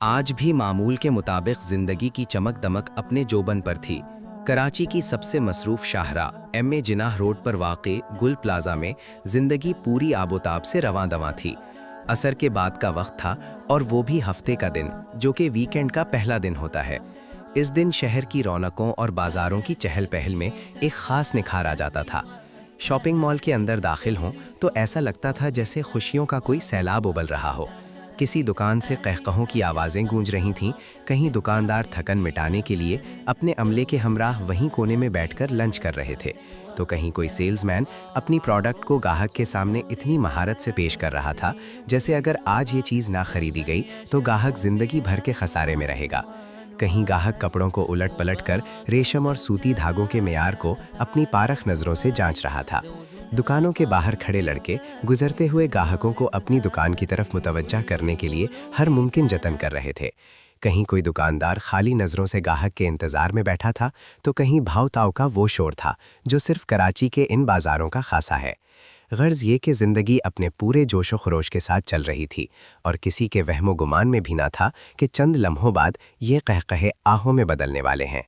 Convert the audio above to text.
आज भी मामूल के मुताबिक जिंदगी की चमक दमक अपने जोबन पर थी। कराची की सबसे मसरूफ शाहराह एम.ए. जिनाह रोड पर वाक़े गुल प्लाजा में जिंदगी पूरी आबोताब से रवां दवां थी। असर के बाद का वक्त था और वो भी हफ्ते का दिन, जो कि वीकेंड का पहला दिन होता है। इस दिन शहर की रौनकों और बाजारों की चहल पहल में एक खास निखार आ जाता था। शॉपिंग मॉल के अंदर दाखिल हों तो ऐसा लगता था जैसे खुशियों का कोई सैलाब उबल रहा हो। किसी दुकान से कहकहों की आवाज़ें गूंज रही थीं, कहीं दुकानदार थकन मिटाने के लिए अपने अमले के हमराह वहीं कोने में बैठकर लंच कर रहे थे, तो कहीं कोई सेल्समैन अपनी प्रोडक्ट को ग्राहक के सामने इतनी महारत से पेश कर रहा था जैसे अगर आज ये चीज़ ना खरीदी गई तो ग्राहक ज़िंदगी भर के खसारे में रहेगा। कहीं ग्राहक कपड़ों को उलट पलट कर रेशम और सूती धागों के मेयार को अपनी पारख नज़रों से जांच रहा था। दुकानों के बाहर खड़े लड़के गुजरते हुए ग्राहकों को अपनी दुकान की तरफ मुतवज्जा करने के लिए हर मुमकिन जतन कर रहे थे। कहीं कोई दुकानदार खाली नज़रों से ग्राहक के इंतज़ार में बैठा था, तो कहीं भाव ताव का वो शोर था जो सिर्फ कराची के इन बाज़ारों का खासा है। गर्ज ये कि ज़िंदगी अपने पूरे जोशो खरोश के साथ चल रही थी और किसी के वहमो गुमान में भी ना था कि चंद लम्हों बाद ये कहकहे आहों में बदलने वाले हैं।